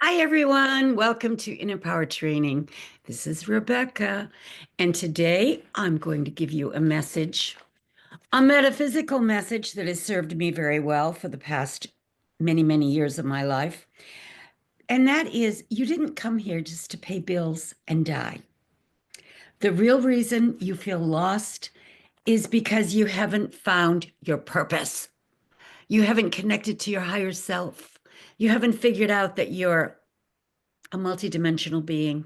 Hi, everyone. Welcome to Inner Power Training. This is Rebecca, and today I'm going to give you a metaphysical message that has served me very well for the past many, many years of my life. And that is, you didn't come here just to pay bills and die. The real reason you feel lost is because you haven't found your purpose. You haven't connected to your higher self. You haven't figured out that you're a multidimensional being.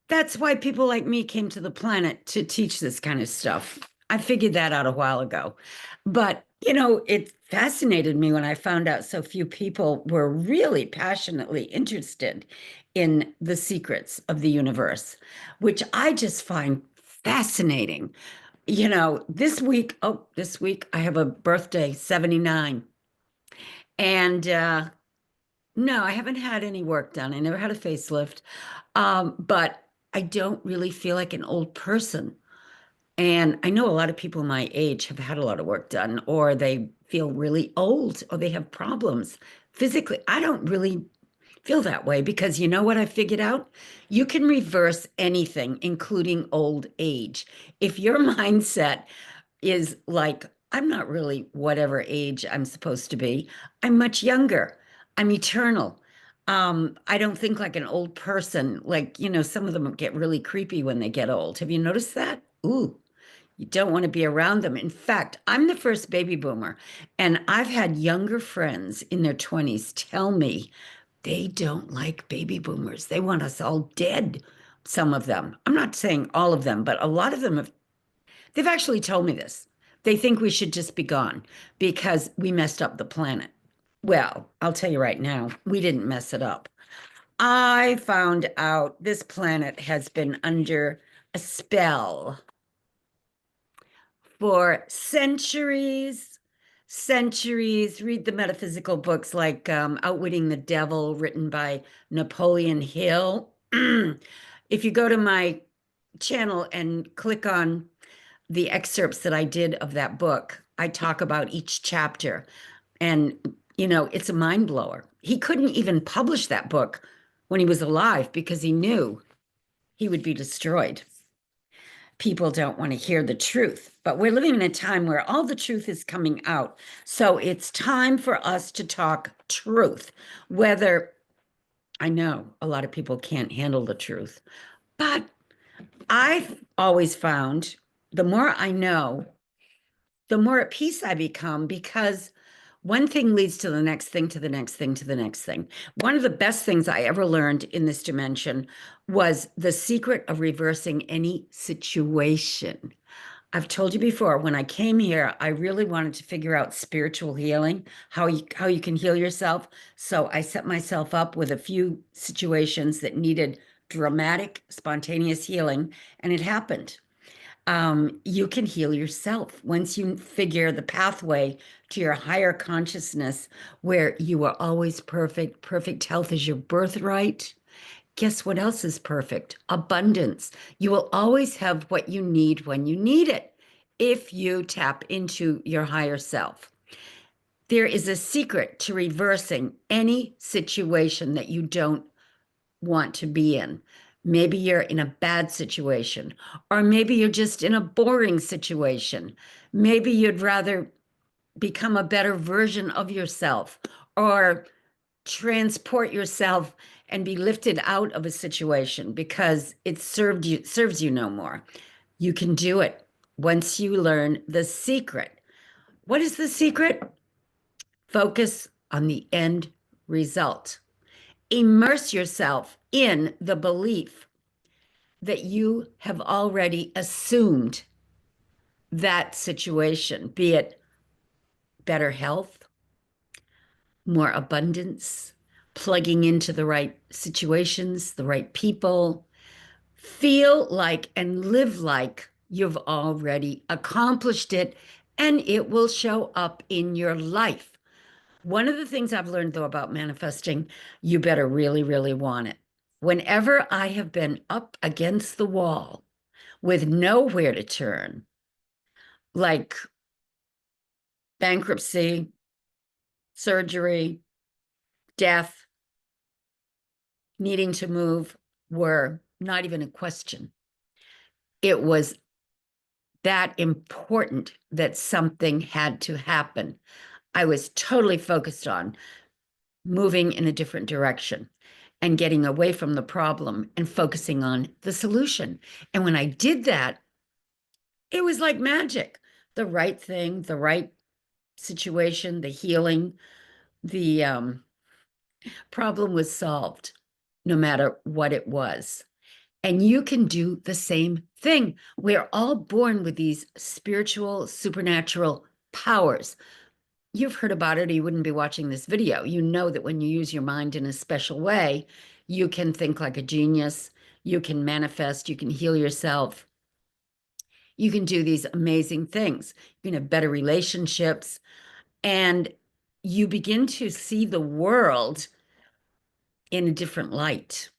That's why people like me came to the planet to teach this kind of stuff. I figured that out a while ago. But, it fascinated me when I found out so few people were really passionately interested in the secrets of the universe, which I just find fascinating. This week I have a birthday, 79. And no, I haven't had any work done. I never had a facelift. But I don't really feel like an old person. And I know a lot of people my age have had a lot of work done, or they feel really old, or they have problems physically. I don't really feel that way because you know what I figured out? You can reverse anything, including old age. If your mindset is like, I'm not really whatever age I'm supposed to be. I'm much younger. I'm eternal. I don't think like an old person. Like, some of them get really creepy when they get old. Have you noticed that? Ooh, you don't want to be around them. In fact, I'm the first baby boomer, and I've had younger friends in their 20s tell me they don't like baby boomers. They want us all dead, some of them. I'm not saying all of them, but a lot of them have. They've actually told me this. They think we should just be gone because we messed up the planet. Well, I'll tell you right now, we didn't mess it up. I found out this planet has been under a spell for centuries, centuries. Read the metaphysical books like Outwitting the Devil, written by Napoleon Hill. If you go to my channel and click on the excerpts that I did of that book, I talk about each chapter. And, it's a mind blower. He couldn't even publish that book when he was alive because he knew he would be destroyed. People don't want to hear the truth, but we're living in a time where all the truth is coming out. So it's time for us to talk truth. Whether I know a lot of people can't handle the truth, but I've always found the more I know, the more at peace I become because one thing leads to the next thing, to the next thing, to the next thing. One of the best things I ever learned in this dimension was the secret of reversing any situation. I've told you before, when I came here, I really wanted to figure out spiritual healing, how you can heal yourself. So I set myself up with a few situations that needed dramatic, spontaneous healing, and it happened. You can heal yourself once you figure the pathway to your higher consciousness where you are always perfect. Perfect health is your birthright. Guess what else is perfect? Abundance. You will always have what you need when you need it if you tap into your higher self. There is a secret to reversing any situation that you don't want to be in. Maybe you're in a bad situation, or maybe you're just in a boring situation. Maybe you'd rather become a better version of yourself or transport yourself and be lifted out of a situation because it serves you no more. You can do it once you learn the secret. What is the secret? Focus on the end result. Immerse yourself in the belief that you have already assumed that situation, be it better health, more abundance, plugging into the right situations, the right people. Feel like and live like you've already accomplished it, and it will show up in your life. One of the things I've learned, though, about manifesting, you better really, really want it. Whenever I have been up against the wall with nowhere to turn, like bankruptcy, surgery, death, needing to move were not even a question. It was that important that something had to happen. I was totally focused on moving in a different direction and getting away from the problem and focusing on the solution. And when I did that, it was like magic. The right thing, the right situation, the healing, the problem was solved, no matter what it was. And you can do the same thing. We're all born with these spiritual, supernatural powers. You've heard about it, or you wouldn't be watching this video. You know that when you use your mind in a special way, you can think like a genius, you can manifest, you can heal yourself, you can do these amazing things. You can have better relationships, and you begin to see the world in a different light.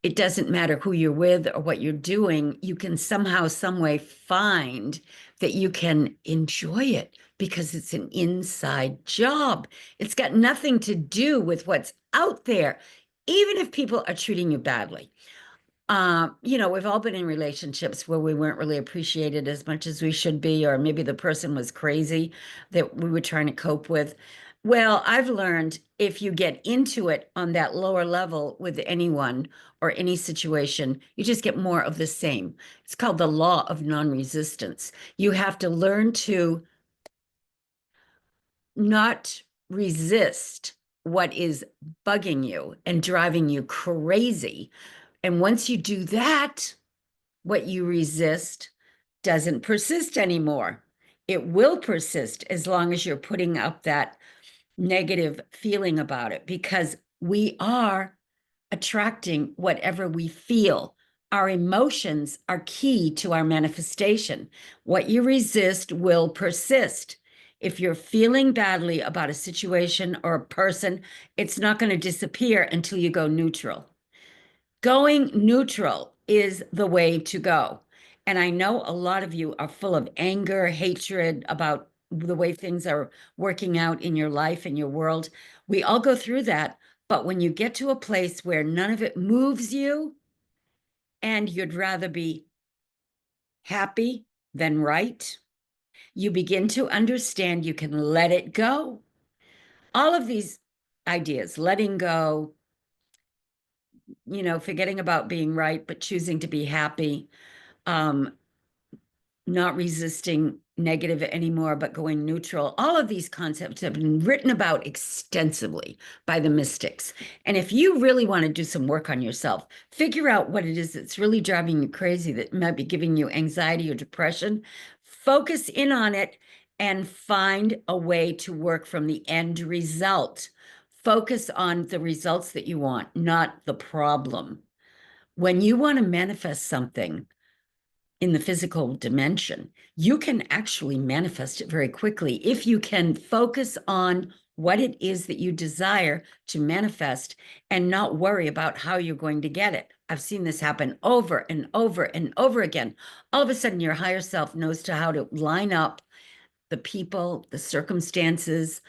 It doesn't matter who you're with or what you're doing, you can somehow, some way find that you can enjoy it because it's an inside job. It's got nothing to do with what's out there, even if people are treating you badly. We've all been in relationships where we weren't really appreciated as much as we should be, or maybe the person was crazy that we were trying to cope with. Well, I've learned if you get into it on that lower level with anyone or any situation, you just get more of the same. It's called the law of non-resistance. You have to learn to not resist what is bugging you and driving you crazy. And once you do that, what you resist doesn't persist anymore. It will persist as long as you're putting up that negative feeling about it, because we are attracting whatever we feel. Our emotions are key to our manifestation. What you resist will persist. If you're feeling badly about a situation or a person, it's not going to disappear until you go neutral. Going neutral is the way to go. And I know a lot of you are full of anger, hatred about the way things are working out in your life and your world. We all go through that. But when you get to a place where none of it moves you and you'd rather be happy than right, you begin to understand you can let it go. All of these ideas, letting go, forgetting about being right, but choosing to be happy, um, not resisting negative anymore, but going neutral. All of these concepts have been written about extensively by the mystics. And if you really want to do some work on yourself, figure out what it is that's really driving you crazy, that might be giving you anxiety or depression, focus in on it and find a way to work from the end result. Focus on the results that you want, not the problem. When you want to manifest something in the physical dimension, you can actually manifest it very quickly if you can focus on what it is that you desire to manifest and not worry about how you're going to get it. I've seen this happen over and over and over again. All of a sudden, your higher self knows how to line up the people, the circumstances,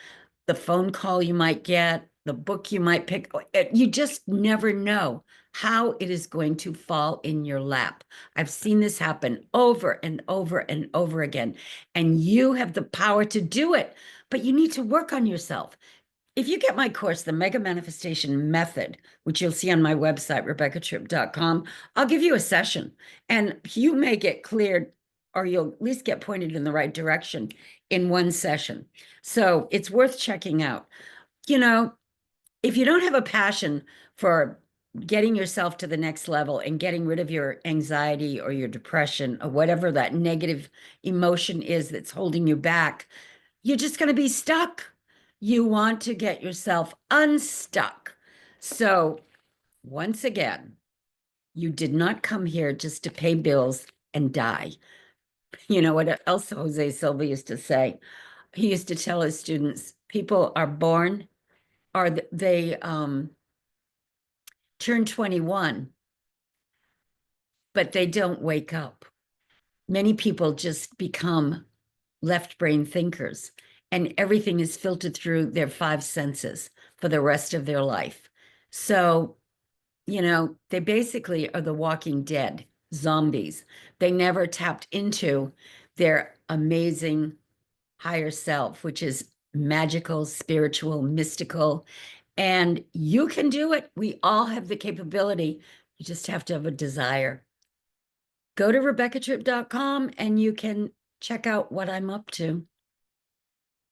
the phone call you might get, the book you might pick. You just never know how it is going to fall in your lap. I've seen this happen over and over and over again, and you have the power to do it, but you need to work on yourself. If you get my course, the Mega Manifestation Method, which you'll see on my website, RebeccaTripp.com, I'll give you a session and you may get cleared, or you'll at least get pointed in the right direction in one session. So it's worth checking out. You know, if you don't have a passion for getting yourself to the next level and getting rid of your anxiety or your depression or whatever that negative emotion is that's holding you back, you're just going to be stuck. You want to get yourself unstuck. So, once again, you did not come here just to pay bills and die. You know what else Jose Silva used to say? He used to tell his students, people are born, or they turn 21, but they don't wake up. Many people just become left brain thinkers, and everything is filtered through their five senses for the rest of their life. So they basically are the walking dead, zombies. They never tapped into their amazing higher self, which is magical, spiritual, mystical. And you can do it. We all have the capability. You just have to have a desire. Go to RebeccaTripp.com and you can check out what I'm up to.